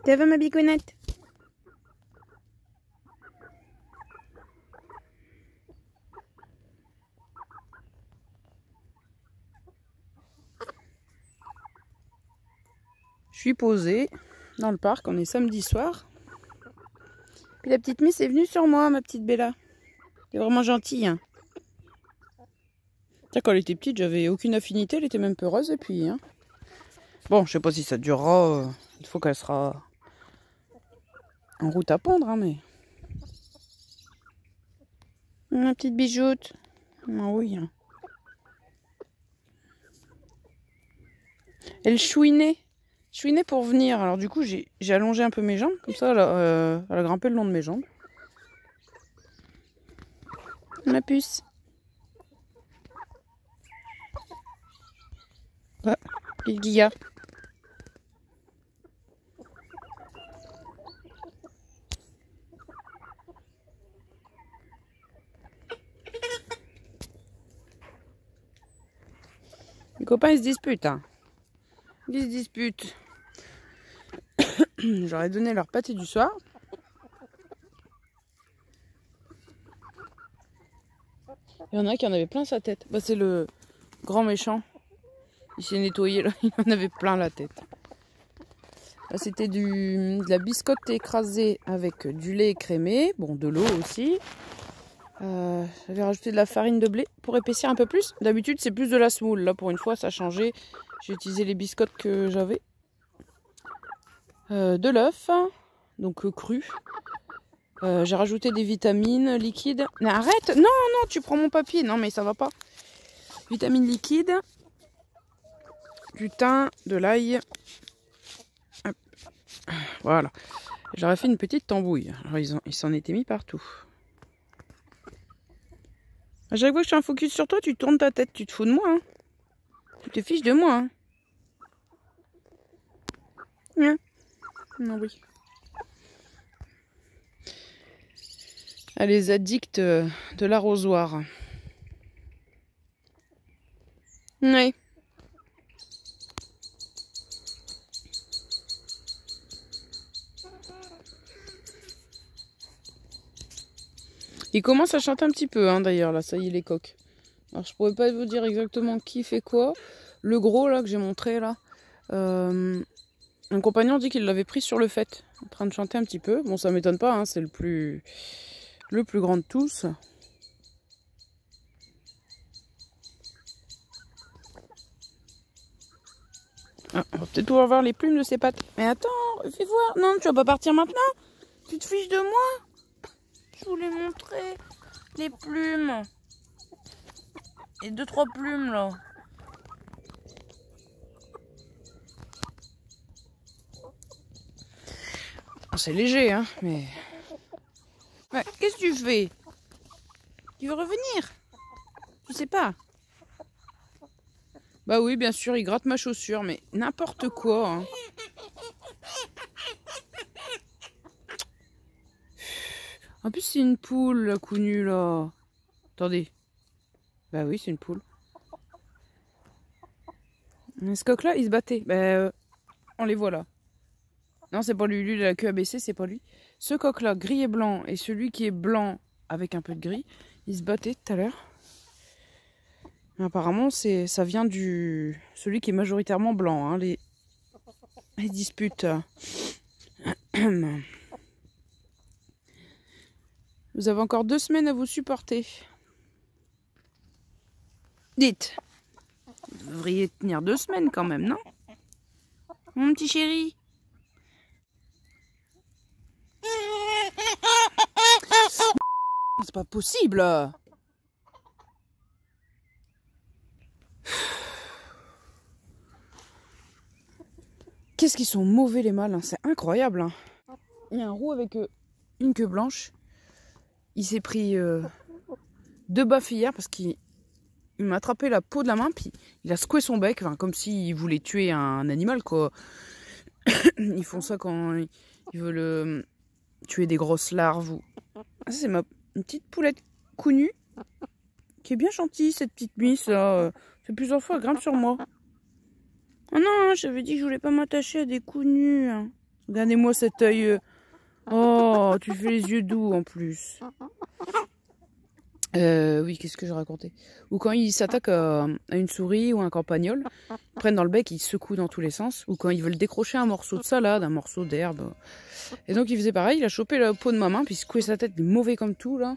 Ça va ma bicounette? Je suis posée dans le parc, on est samedi soir. Puis la petite Miss est venue sur moi, ma petite Bella. Elle est vraiment gentille. Hein. Quand elle était petite, j'avais aucune affinité, elle était même peureuse et puis... Hein. Bon, je sais pas si ça durera, il faut qu'elle sera en route à pondre, hein, mais... Ma petite bijoute. Ah oui. Hein. Elle chouinait. Chouinait pour venir. Alors du coup, j'ai allongé un peu mes jambes. Comme ça, elle a grimpé le long de mes jambes. Ma puce. Ah, petite Guilla. Les copains, ils se disputent. Hein. Ils se disputent. J'aurais donné leur pâté du soir. Il y en a qui en avaient plein sa tête. Bah, c'est le grand méchant. Il s'est nettoyé là, il en avait plein la tête. Là, c'était de la biscotte écrasée avec du lait écrémé. Bon, de l'eau aussi. J'avais rajouté de la farine de blé pour épaissir un peu plus. D'habitude, c'est plus de la semoule. Là, pour une fois, ça a changé. J'ai utilisé les biscottes que j'avais. De l'œuf, donc cru. J'ai rajouté des vitamines liquides. Mais arrête! Non, non, tu prends mon papier. Non, mais ça va pas. Vitamines liquides. Du thym, de l'ail. Voilà. J'aurais fait une petite tambouille. Alors, ils s'en étaient mis partout. À chaque fois que je fais un focus sur toi, tu tournes ta tête. Tu te fous de moi. Hein. Tu te fiches de moi. Hein. Hein. Non, oui. Ah, les addicts de l'arrosoir. Oui. Il commence à chanter un petit peu, hein, d'ailleurs, là, ça y est, les coqs. Alors, je pourrais pas vous dire exactement qui fait quoi. Le gros, là, que j'ai montré, là, un compagnon dit qu'il l'avait pris sur le fait, en train de chanter un petit peu. Bon, ça m'étonne pas, hein, c'est le plus grand de tous. Ah, on va peut-être pouvoir voir les plumes de ses pattes. Mais attends, fais voir. Non, tu vas pas partir maintenant? Tu te fiches de moi? Je voulais montrer les plumes. Et 2-3 plumes, là. C'est léger, hein, mais... Ouais, qu'est-ce que tu fais? Tu veux revenir? Je sais pas. Bah oui, bien sûr, il gratte ma chaussure, mais n'importe quoi. Hein. En plus, c'est une poule, la counue, là. Attendez. Bah oui, c'est une poule. Ce coq-là, il se battait. Bah, on les voit, là. Non, c'est pas lui. Lui, il a la queue abaissée, c'est pas lui. Ce coq-là, gris et blanc, et celui qui est blanc avec un peu de gris, ils se battaient tout à l'heure. Apparemment, ça vient du celui qui est majoritairement blanc, hein, les disputes. Vous avez encore 2 semaines à vous supporter. Dites, vous devriez tenir 2 semaines quand même, non? Mon petit chéri. C'est pas possible. Qu'est-ce qu'ils sont mauvais les mâles, hein. C'est incroyable. Hein. Il y a un roux avec une queue blanche. Il s'est pris 2 baffes hier parce qu'il m'a attrapé la peau de la main, puis il a secoué son bec, enfin, comme s'il voulait tuer un animal, quoi. Ils font ça quand ils veulent tuer des grosses larves. Ah, c'est une petite poulette counue qui est bien gentille, cette petite miss là. C'est plusieurs fois, elle grimpe sur moi. Oh non, j'avais dit que je voulais pas m'attacher à des counus. Regardez-moi cet œil. Oh, tu fais les yeux doux en plus. Oui, qu'est-ce que je racontais? Ou quand ils s'attaquent à une souris ou un campagnol, ils prennent dans le bec, ils secouent dans tous les sens. Ou quand ils veulent décrocher un morceau de salade, un morceau d'herbe. Et donc il faisait pareil, il a chopé la peau de ma main, puis il secouait sa tête, il est mauvais comme tout là.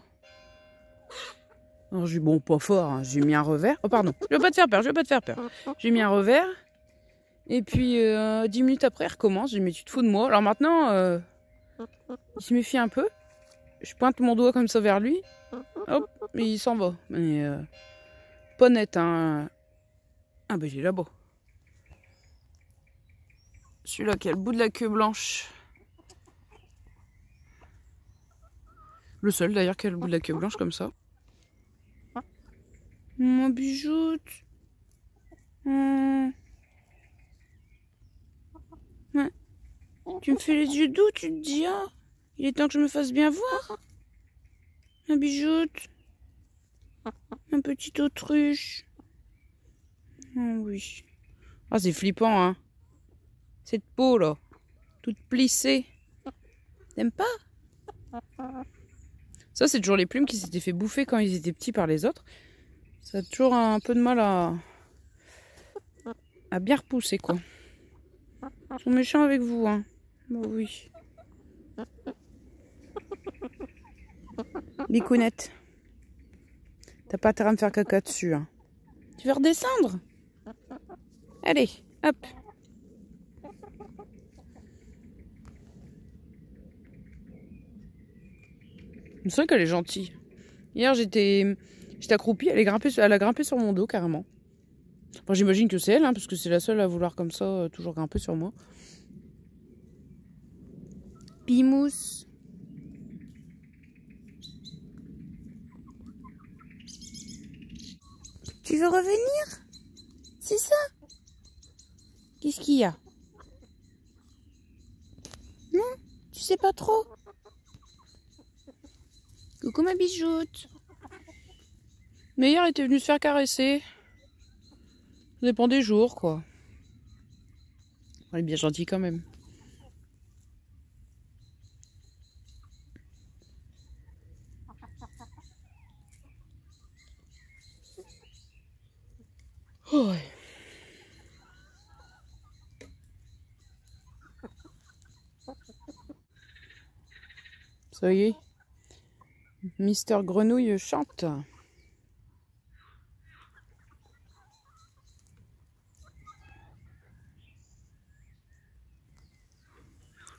Alors j'ai dit bon, pas fort, hein. J'ai mis un revers. Oh pardon, je vais pas te faire peur, je vais pas te faire peur. J'ai mis un revers. Et puis 10 minutes après, il recommence. J'ai dit mais tu te fous de moi. Alors maintenant, il se méfie un peu. Je pointe mon doigt comme ça vers lui. Hop, il s'en va. Mais pas net, hein. Ah ben j'ai là-bas. Celui-là qui a le bout de la queue blanche. Le seul d'ailleurs qui a le bout de la queue blanche comme ça. Mon bijoute. Ouais. Tu me fais les yeux doux, tu te dis, ah, il est temps que je me fasse bien voir. Un bijoute. Un petit autruche. Oh oui. Ah, c'est flippant, hein. Cette peau, là. Toute plissée. T'aimes pas? Ça, c'est toujours les plumes qui s'étaient fait bouffer quand ils étaient petits par les autres. Ça a toujours un peu de mal à bien repousser, quoi. Ils sont méchants avec vous, hein. Bon, oui. Bicounette. T'as pas intérêt à me faire caca dessus, hein. Tu veux redescendre? Allez, hop. C'est vrai qu'elle est gentille. Hier, j'étais accroupie, elle a grimpé sur mon dos, carrément. Enfin, j'imagine que c'est elle, hein, parce que c'est la seule à vouloir comme ça, toujours grimper sur moi. Pimousse. Tu veux revenir? C'est ça? Qu'est-ce qu'il y a? Non? Tu sais pas trop? Coucou ma bijoute. Mais hier, elle était venue se faire caresser. Ça dépend des jours, quoi. Elle est bien gentille quand même. Oh ouais. Ça y est, Mister Grenouille chante.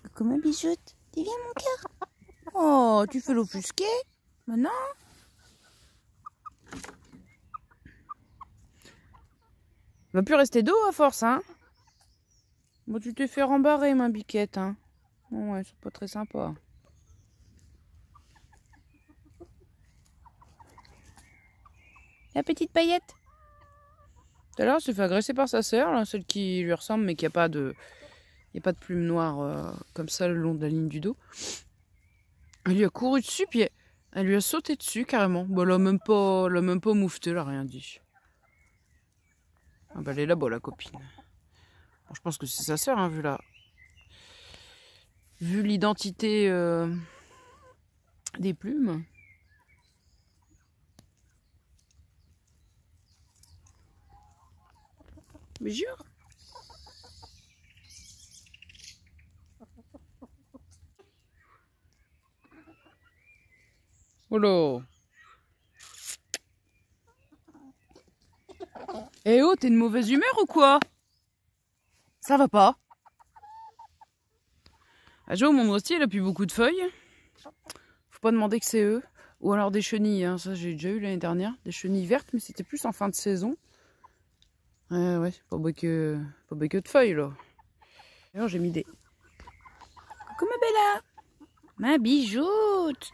Coucou ma bijoute, t'es bien mon cœur? Oh, tu fais l'offusquer? Maintenant? Va plus rester d'eau à force, hein? Bon, tu t'es fait rembarrer, ma biquette, hein? Oh, ouais, c'est pas très sympa. La petite paillette. Tout à l'heure, elle s'est fait agresser par sa sœur, celle qui lui ressemble, mais qui a pas de... Il n'y a pas de plumes noires comme ça le long de la ligne du dos. Elle lui a couru dessus, puis elle lui a sauté dessus carrément. Bon, elle a même pas moufté, elle a rien dit. Ah bah elle est là-bas, la copine. Bon, je pense que c'est sa sœur, hein, vu l'identité des plumes. Mais jure. Oh là. Eh oh, t'es de mauvaise humeur ou quoi? Ça va pas? Ah, Joe, mon noisetier, il a plus beaucoup de feuilles. Faut pas demander que c'est eux. Ou alors des chenilles, hein. Ça j'ai déjà eu l'année dernière. Des chenilles vertes, mais c'était plus en fin de saison. Ouais, pas que de feuilles là. Alors j'ai mis des... Coucou ma Bella. Ma bijoute.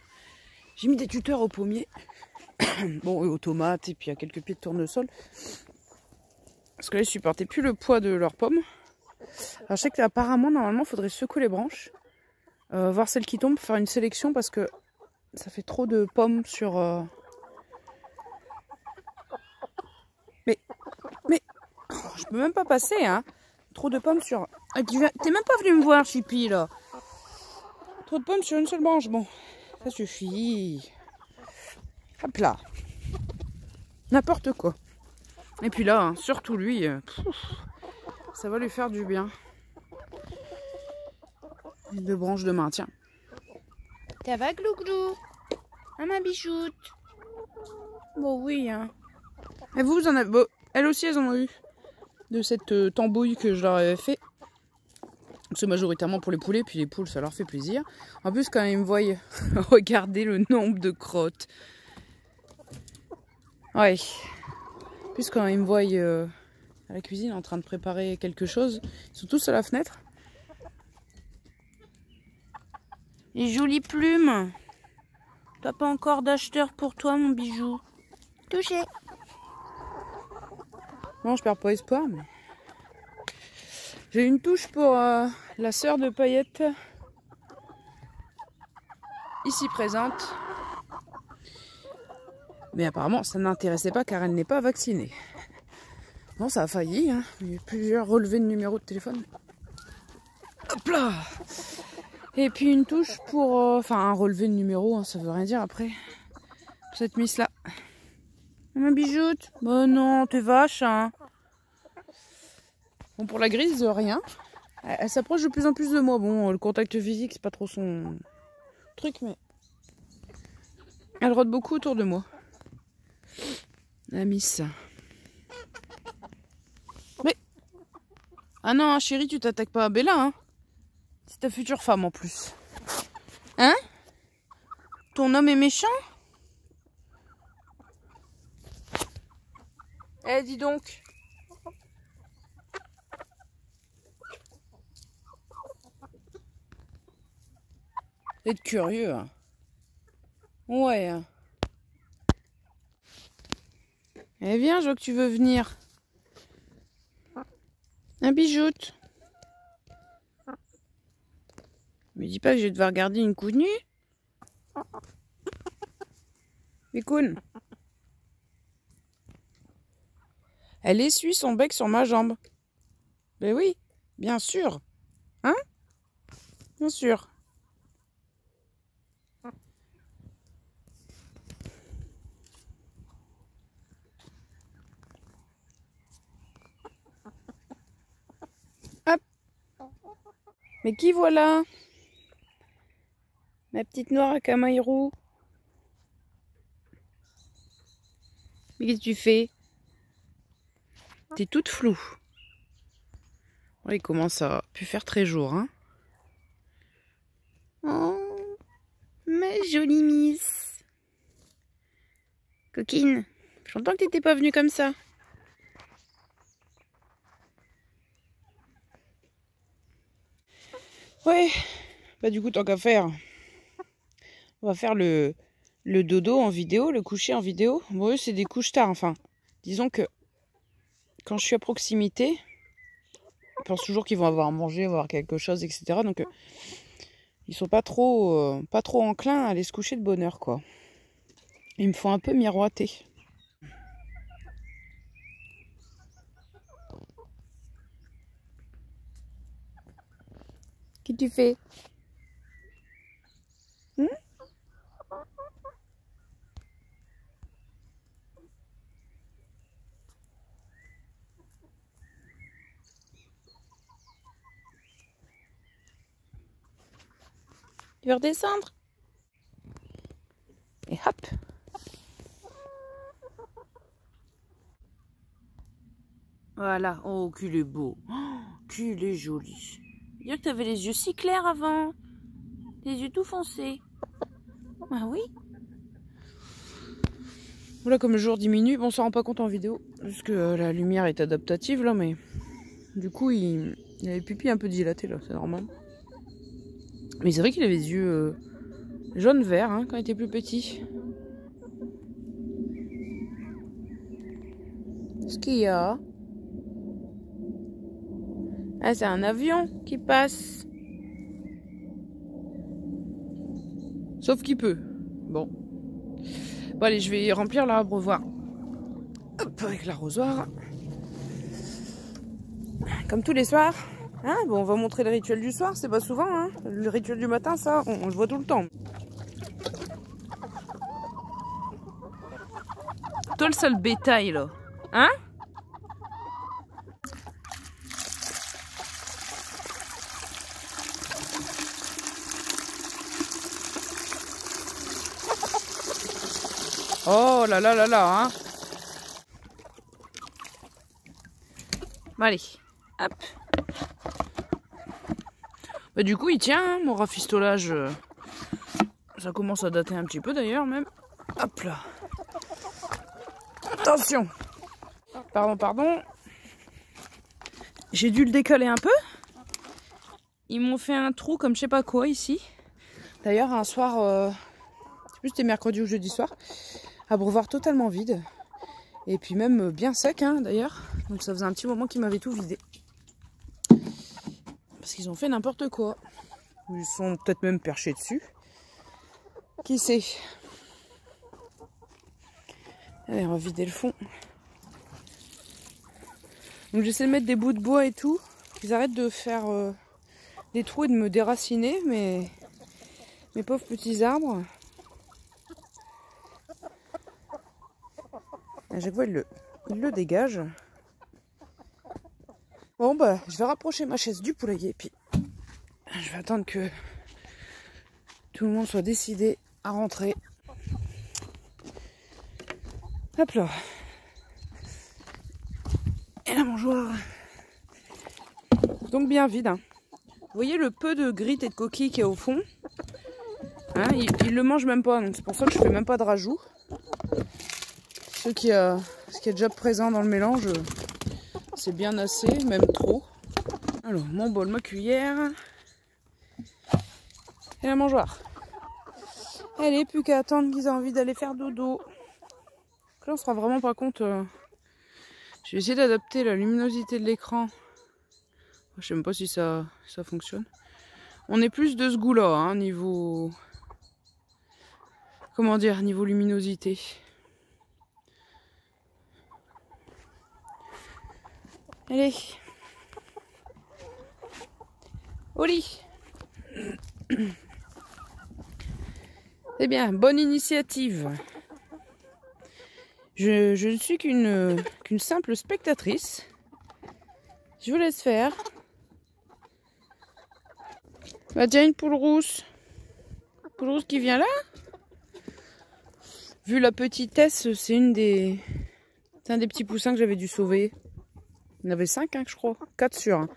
J'ai mis des tuteurs au pommier. Bon, et aux tomates, et puis à quelques pieds de tournesol. Parce que là, ils supportaient plus le poids de leurs pommes. Alors je sais qu'apparemment, normalement, il faudrait secouer les branches. Voir celles qui tombent, faire une sélection parce que ça fait trop de pommes sur... Mais... Oh, je peux même pas passer, hein. Trop de pommes sur... Ah, t'es même pas venu me voir, Chippy, là. Trop de pommes sur une seule branche. Bon, ça suffit. Hop là. N'importe quoi. Et puis là, hein, surtout lui, ça va lui faire du bien. Les 2 branches de maintien. Ça va, Glouglou? Ah, ma bichoute? Bon, oui, hein. Et vous en avez... Bon, elles aussi, elles en ont eu. De cette tambouille que je leur avais fait. C'est majoritairement pour les poulets, puis les poules, ça leur fait plaisir. En plus, quand ils me voient regarder le nombre de crottes. Ouais. En plus, quand ils me voient à la cuisine en train de préparer quelque chose, ils sont tous à la fenêtre. Les jolies plumes. T'as pas encore d'acheteur pour toi, mon bijou? Touché. Non, je perds pas espoir, mais... J'ai une touche pour la sœur de Paillette, ici présente. Mais apparemment, ça n'intéressait pas car elle n'est pas vaccinée. Bon, ça a failli, hein. Il y a eu plusieurs relevés de numéro de téléphone. Hop là! Et puis une touche pour... Enfin, un relevé de numéro, hein, ça veut rien dire après. Pour cette miss-là. Ma bijoute? Bah non, t'es vache, hein. Bon, pour la grise, rien. Elle s'approche de plus en plus de moi. Bon, le contact physique, c'est pas trop son truc, mais... Elle rôde beaucoup autour de moi. La miss. Mais... Ah non, chérie, tu t'attaques pas à Bella, hein. C'est ta future femme, en plus. Hein? Ton homme est méchant? Eh, dis donc. Être curieux. Hein. Ouais. Eh bien, je vois que tu veux venir. Un bijoute. Me dis pas que je vais devoir garder une coup de nuit. Écoute. Elle essuie son bec sur ma jambe. Ben oui, bien sûr. Hein? Bien sûr. Hop. Mais qui voilà? Ma petite noire à camaïrou. Mais qu'est-ce que tu fais? T'es toute floue. Bon, il commence à plus faire très jour, hein. Oh, ma jolie miss. Coquine, j'entends que t'étais pas venue comme ça. Ouais, bah du coup, tant qu'à faire, on va faire le dodo en vidéo, le coucher en vidéo. Bon, eux, c'est des couches tard, enfin. Disons que quand je suis à proximité, je pense toujours qu'ils vont avoir à manger, avoir quelque chose, etc. Donc, ils sont pas trop enclins à aller se coucher de bonne heure, quoi. Ils me font un peu miroiter. Qu'est-ce que tu fais? Tu veux redescendre? Et hop! Voilà. Oh, qu'il est beau. Oh, qu'il est joli. Dire que tu avais les yeux si clairs avant. Les yeux tout foncés. Ah oui. Voilà, comme le jour diminue. Bon, on s'en rend pas compte en vidéo. Parce que la lumière est adaptative, là, mais... Du coup, il a les pupilles un peu dilatées, là. C'est normal. Mais c'est vrai qu'il avait les yeux jaune-vert, hein, quand il était plus petit. Ce qu'il y a... Ah, c'est un avion qui passe. Sauf qu'il peut. Bon. Bon, allez, je vais remplir l'abreuvoir. Hop, avec l'arrosoir. Comme Comme tous les soirs. Hein, bon, on va montrer le rituel du soir, c'est pas souvent. Hein. Le rituel du matin, ça, on le voit tout le temps. Toi, le seul bétail, là. Hein? Oh là là là là, hein. Bon, allez, hop. Bah, du coup, il tient, hein, mon rafistolage. Ça commence à dater un petit peu d'ailleurs, même. Hop là. Attention. Pardon, pardon. J'ai dû le décaler un peu. Ils m'ont fait un trou comme je sais pas quoi ici. D'ailleurs, un soir, je sais plus si c'était mercredi ou jeudi soir, abreuvoir totalement vide. Et puis même bien sec, hein, d'ailleurs. Donc ça faisait un petit moment qu'ils m'avaient tout vidé. Parce qu'ils ont fait n'importe quoi. Ils sont peut-être même perchés dessus. Qui sait? Allez, on va vider le fond. Donc j'essaie de mettre des bouts de bois et tout. Ils arrêtent de faire des trous et de me déraciner, mais mes pauvres petits arbres. À chaque fois, ils le dégagent. Bon, bah, je vais rapprocher ma chaise du poulailler, puis je vais attendre que tout le monde soit décidé à rentrer. Hop là. Et la mangeoire. Donc bien vide. Hein. Vous voyez le peu de gritte et de coquilles qu'il y a au fond. Hein, il le mange même pas, donc c'est pour ça que je fais même pas de rajout. Ce qui est déjà présent dans le mélange, c'est bien assez, même trop. Alors, mon bol, ma cuillère. Et la mangeoire. Allez, plus qu'à attendre qu'ils aient envie d'aller faire dodo. Là, on se rend vraiment pas compte. Je vais essayer d'adapter la luminosité de l'écran. Je sais même pas si ça fonctionne. On est plus de ce goût-là, hein, niveau... Comment dire, niveau luminosité. Allez. Au lit. Eh bien, bonne initiative. Je ne suis qu'une simple spectatrice. Je vous laisse faire. Bah, tiens, une poule rousse. Poule rousse qui vient là. Vu la petitesse, c'est un des petits poussins que j'avais dû sauver. Il y en avait 5, hein, je crois. 4 sur. Hein.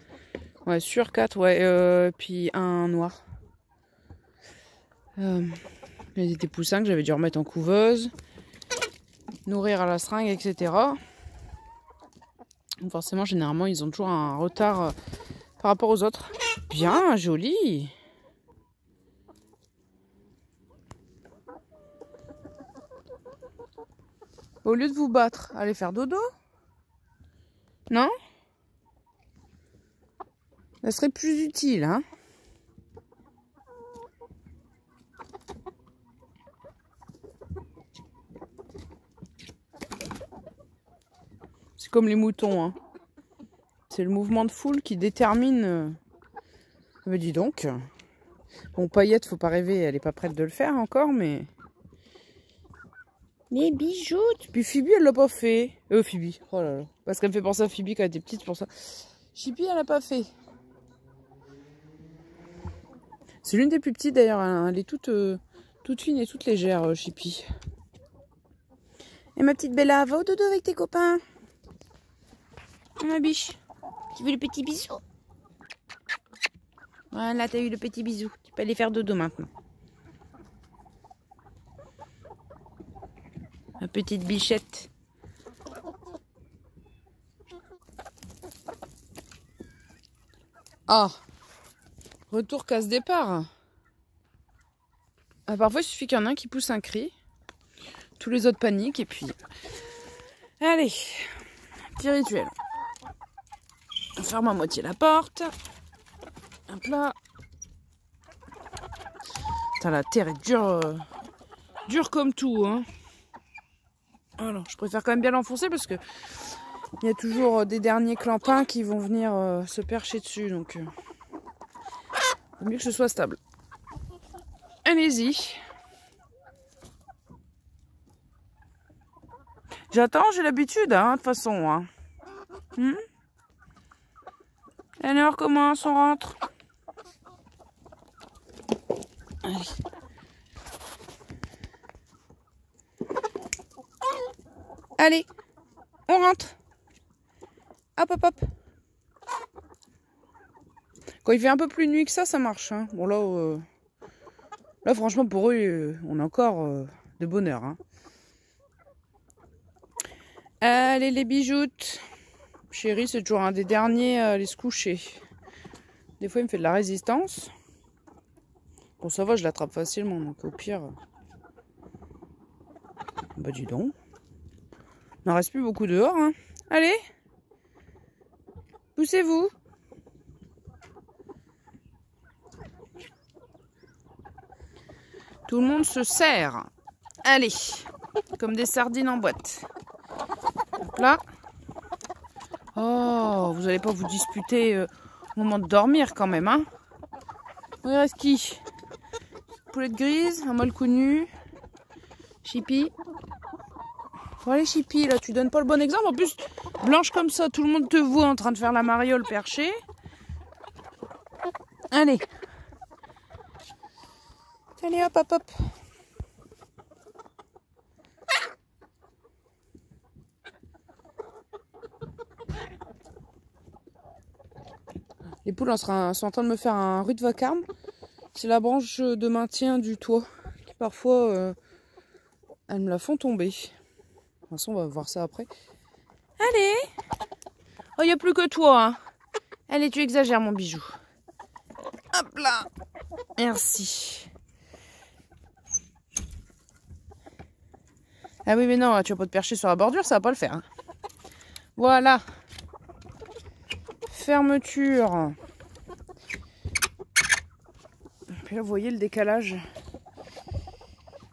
Ouais, sur 4, ouais. Puis un noir. Il y a des poussins que j'avais dû remettre en couveuse. Nourrir à la seringue, etc. Donc forcément, généralement, ils ont toujours un retard par rapport aux autres. Bien, joli. Au lieu de vous battre, allez faire dodo. Non? Ça serait plus utile, hein? C'est comme les moutons, hein. C'est le mouvement de foule qui détermine... Mais dis donc. Bon, Paillette, faut pas rêver, elle est pas prête de le faire encore, mais... Les bijoux. Puis Phoebe, elle l'a pas fait. Phoebe, oh là là. Parce qu'elle me fait penser à Phoebe quand elle était petite, pour ça. Chippy, elle l'a pas fait. C'est l'une des plus petites d'ailleurs, hein. Elle est toute fine et toute légère, Chippy. Et ma petite Bella, va au dodo avec tes copains. Ma biche, tu veux le petit bisou? Voilà, t'as eu le petit bisou. Tu peux aller faire dodo maintenant. Ma petite bichette. Ah, retour casse-départ. Ah, parfois, il suffit qu'il y en ait un qui pousse un cri. Tous les autres paniquent et puis... Allez, petit rituel. On ferme à moitié la porte. Hop là. Putain, la terre est dure comme tout, hein. Alors, je préfère quand même bien l'enfoncer parce que il y a toujours des derniers clampins qui vont venir se percher dessus. Donc, il vaut mieux que ce soit stable. Allez-y. J'attends, j'ai l'habitude, hein, de toute façon. Hein. Allez, on recommence, on rentre. Allez. Allez, on rentre. Hop, hop, hop. Quand il fait un peu plus nuit que ça marche. Hein. Bon, là, franchement, pour eux, on a encore de bonheur. Hein. Allez, les bijoutes. Chéri, c'est toujours un des derniers à aller se coucher. Des fois, il me fait de la résistance. Bon, ça va, je l'attrape facilement. Donc, au pire... Bah, dis donc. Il n'en reste plus beaucoup dehors. Hein. Allez. Poussez-vous. Tout le monde se serre. Allez. Comme des sardines en boîte. Donc là. Oh, vous n'allez pas vous disputer au moment de dormir quand même, hein. Il reste qui? Poulette grise, un mâle connu. Chippy. Bon, allez, Chippy, là, tu donnes pas le bon exemple. En plus, blanche comme ça, tout le monde te voit en train de faire la mariole perchée. Allez. Allez, hop, hop, hop. Les poules sont en train de me faire un rude vacarme. C'est la branche de maintien du toit qui parfois elles me la font tomber. De toute façon, on va voir ça après. Allez. Oh, il n'y a plus que toi. Hein. Allez, tu exagères, mon bijou. Hop là. Merci. Ah oui, mais non, tu vas pas te percher sur la bordure, ça va pas le faire. Hein. Voilà. Fermeture. Puis là, vous voyez le décalage.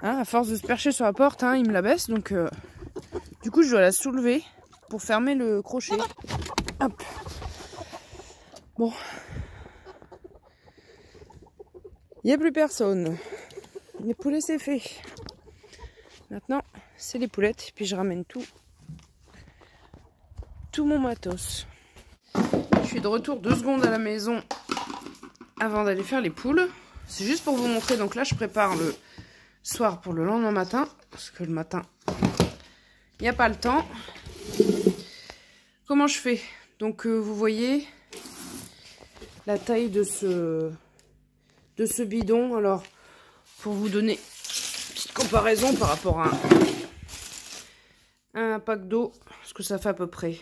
Hein, à force de se percher sur la porte, hein, il me la baisse. Donc, du coup, je dois la soulever pour fermer le crochet. Hop. Bon. Il n'y a plus personne. Les poulets, c'est fait. Maintenant, c'est les poulettes. Puis je ramène tout mon matos. Je suis de retour 2 secondes à la maison avant d'aller faire les poules. C'est juste pour vous montrer. Donc là, je prépare le soir pour le lendemain matin. Parce que le matin, il n'y a pas le temps. Comment je fais? Donc, vous voyez la taille de ce bidon. Alors, pour vous donner une petite comparaison par rapport à un pack d'eau, ce que ça fait à peu près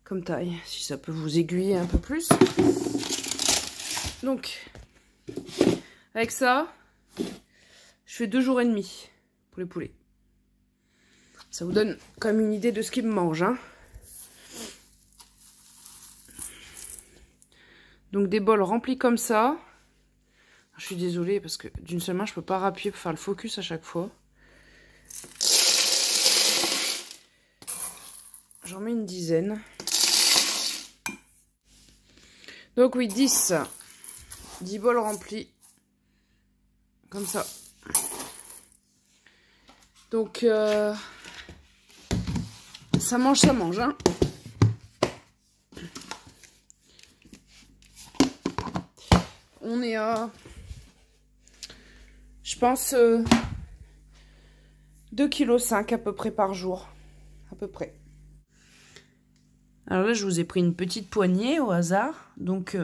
comme taille, si ça peut vous aiguiller un peu plus. Donc, avec ça, je fais 2 jours et demi pour les poulets. Ça vous donne quand même une idée de ce qu'ils me mangent. Hein. Donc des bols remplis comme ça. Je suis désolée parce que d'une seule main, je peux pas appuyer pour faire le focus à chaque fois. J'en mets une dizaine. Donc oui, 10 bols remplis. Comme ça. Donc, ça mange, hein. On est à, je pense, 2,5 kg à peu près par jour. À peu près. Alors là, je vous ai pris une petite poignée au hasard. Donc,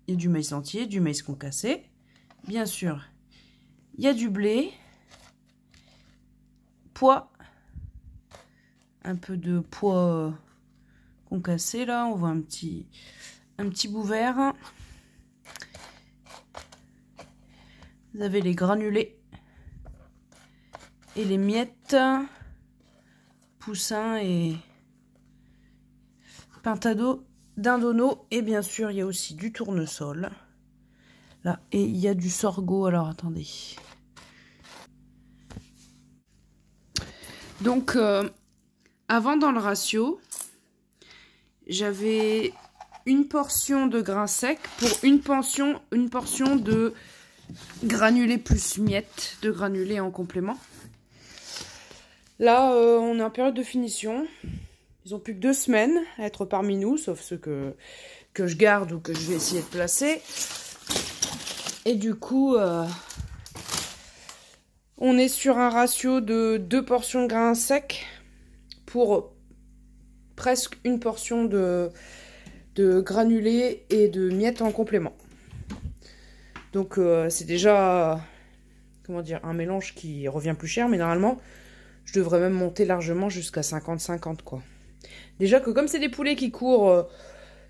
il y a du maïs entier, du maïs concassé. Bien sûr, il y a du blé. Pois. Un peu de pois concassé là. On voit un petit bout vert. Vous avez les granulés. Et les miettes. Poussin et pintado d'indono. Et bien sûr, il y a aussi du tournesol. Là, et il y a du sorgho. Alors, attendez. Donc, avant dans le ratio, j'avais une portion de grains secs pour une portion de granulés plus miettes de granulés en complément. Là, on est en période de finition. Ils ont plus que 2 semaines à être parmi nous, sauf ceux que je garde ou que je vais essayer de placer. Et du coup, on est sur un ratio de 2 portions de grains secs pour presque une portion de granulés et de miettes en complément. Donc c'est déjà, comment dire, un mélange qui revient plus cher, mais normalement, je devrais même monter largement jusqu'à 50-50 quoi. Déjà que comme c'est des poulets qui courent,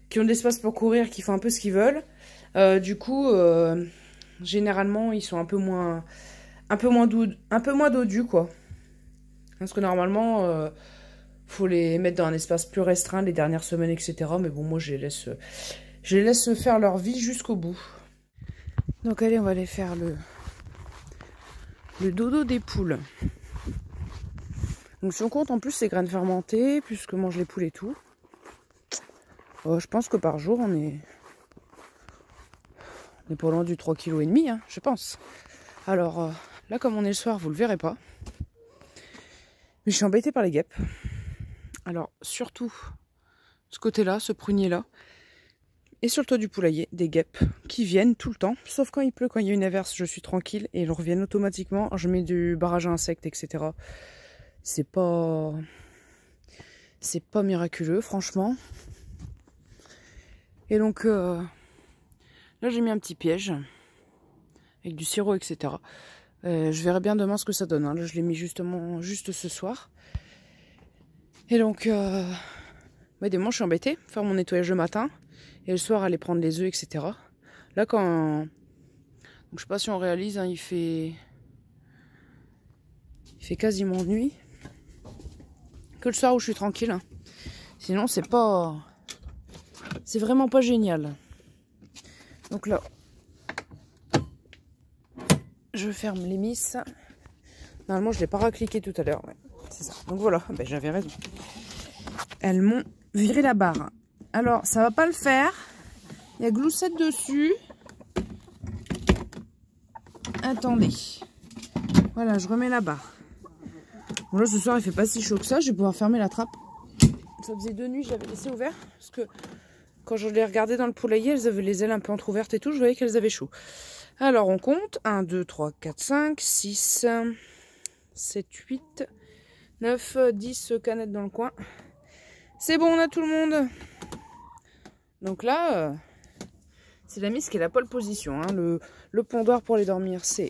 qui ont de l'espace pour courir, qui font un peu ce qu'ils veulent, du coup, généralement, ils sont un peu moins dodus quoi. Parce que normalement, faut les mettre dans un espace plus restreint les dernières semaines, etc. Mais bon, moi, je les laisse faire leur vie jusqu'au bout. Donc, allez, on va aller faire le dodo des poules. Donc, si on compte en plus ces graines fermentées, plus ce que mangent les poules et tout, je pense que par jour, on est pas loin du 3,5 kg, hein, je pense. Alors, là, comme on est le soir, vous le verrez pas. Mais je suis embêtée par les guêpes. Alors, surtout, ce côté-là, ce prunier-là, et sur le toit du poulailler, des guêpes qui viennent tout le temps. Sauf quand il pleut, quand il y a une averse, je suis tranquille et ils reviennent automatiquement. Je mets du barrage à insectes, etc. C'est pas miraculeux, franchement. Et donc, là, j'ai mis un petit piège avec du sirop, etc. Je verrai bien demain ce que ça donne. Hein. Là, je l'ai mis juste ce soir. Et donc, des moments, je suis embêtée. Faire mon nettoyage le matin. Et le soir, aller prendre les œufs, etc. Là, donc, je sais pas si on réalise, hein, il fait quasiment nuit. Que le soir où je suis tranquille. Hein. Sinon, c'est vraiment pas génial. Donc là, je ferme l'émisse. Normalement, je l'ai pas racliqué tout à l'heure. Ouais, c'est ça. Donc voilà, j'avais raison. Elles m'ont viré la barre. Alors, ça va pas le faire. Il y a gloussette dessus. Attendez. Voilà, je remets la barre. Bon là, ce soir, il fait pas si chaud que ça. Je vais pouvoir fermer la trappe. Ça faisait 2 nuits, j'avais laissé ouvert. Parce que quand je les regardais dans le poulailler, elles avaient les ailes un peu entrouvertes et tout. Je voyais qu'elles avaient chaud. Alors, on compte. 1, 2, 3, 4, 5, 6, 7, 8, 9, 10 canettes dans le coin. C'est bon, on a tout le monde. Donc là, c'est la mise qui est la pole position. Hein. Le pondoir pour les dormir, c'est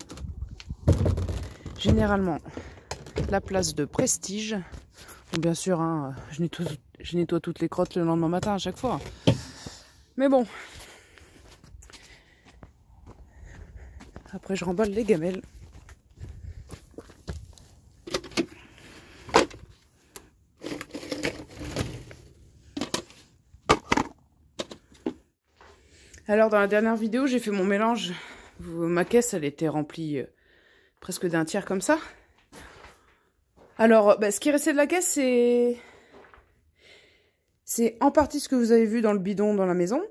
généralement la place de Prestige. Bon, bien sûr, hein, je nettoie toutes les crottes le lendemain matin à chaque fois. Mais bon. Après, je remballe les gamelles. Alors, dans la dernière vidéo, j'ai fait mon mélange. Ma caisse, elle était remplie presque d'un tiers comme ça. Alors, ce qui restait de la caisse, c'est en partie ce que vous avez vu dans le bidon dans la maison.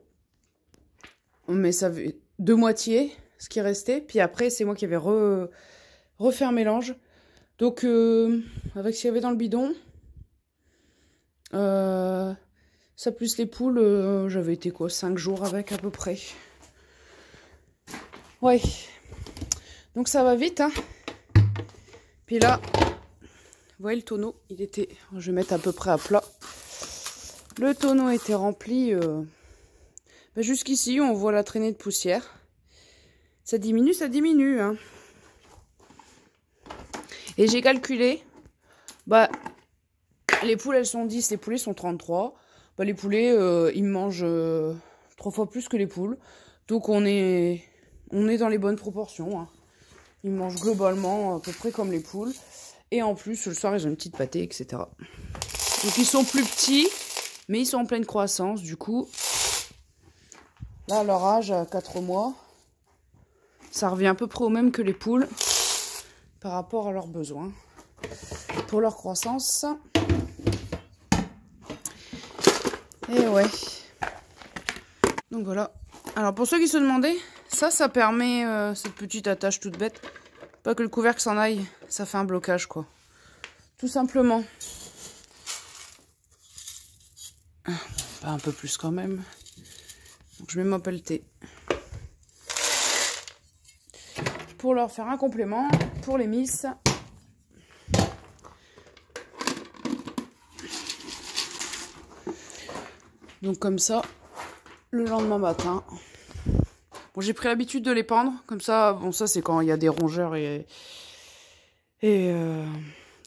Mais ça fait 2 moitiés, ce qui restait. Puis après, c'est moi qui avais refait un mélange. Donc, avec ce qu'il y avait dans le bidon, ça plus les poules, j'avais été quoi, 5 jours avec à peu près. Ouais. Donc ça va vite, hein. Puis là, vous voyez le tonneau, je vais mettre à peu près à plat. Le tonneau était rempli. Jusqu'ici, on voit la traînée de poussière. Ça diminue, hein. Et j'ai calculé, les poules, elles sont 10, les poulets sont 33. Les poulets, ils mangent 3 fois plus que les poules. Donc on est dans les bonnes proportions. Hein. Ils mangent globalement à peu près comme les poules. Et en plus, le soir, ils ont une petite pâtée, etc. Donc ils sont plus petits, mais ils sont en pleine croissance. Du coup, là, à leur âge, à 4 mois, ça revient à peu près au même que les poules par rapport à leurs besoins pour leur croissance. Et ouais. Donc voilà. Alors pour ceux qui se demandaient, ça permet cette petite attache toute bête. Pas que le couvercle s'en aille, ça fait un blocage quoi. Tout simplement. Pas un peu plus quand même. Donc je mets ma pelletée. Pour leur faire un complément, pour les miss. Donc comme ça, le lendemain matin. Bon, j'ai pris l'habitude de les pendre. Comme ça, bon ça c'est quand il y a des rongeurs et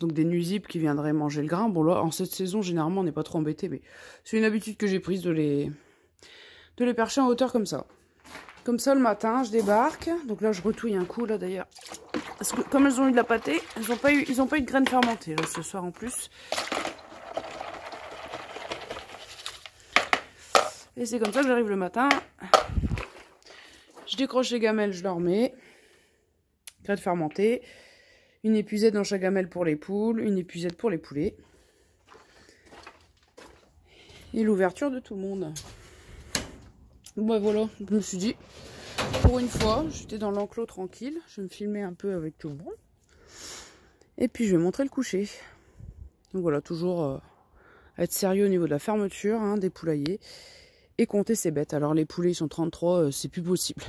donc des nuisibles qui viendraient manger le grain. Bon là, en cette saison, généralement, on n'est pas trop embêté. Mais c'est une habitude que j'ai prise de les percher en hauteur comme ça. Comme ça, le matin, je débarque. Donc là, je retouille un coup, là, d'ailleurs. Parce que comme elles ont eu de la pâtée, ils n'ont pas eu de graines fermentées, là, ce soir, en plus. Et c'est comme ça que j'arrive le matin. Je décroche les gamelles, je leur mets. Graines fermentées. Une épuisette dans chaque gamelle pour les poules. Une épuisette pour les poulets. Et l'ouverture de tout le monde. Bon, voilà, je me suis dit, pour une fois, j'étais dans l'enclos tranquille. Je vais me filmer un peu avec tout le monde. Et puis, je vais montrer le coucher. Donc voilà, toujours être sérieux au niveau de la fermeture hein, des poulaillers. Et compter ses bêtes. Alors les poulets ils sont 33, c'est plus possible.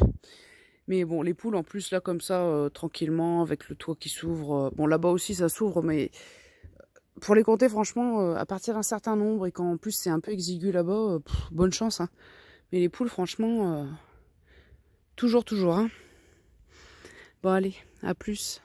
Mais bon, les poules en plus là comme ça, tranquillement, avec le toit qui s'ouvre. Bon là-bas aussi ça s'ouvre, mais pour les compter franchement, à partir d'un certain nombre, et quand en plus c'est un peu exigu là-bas, bonne chance. Hein. Mais les poules franchement, toujours. Hein. Bon allez, à plus.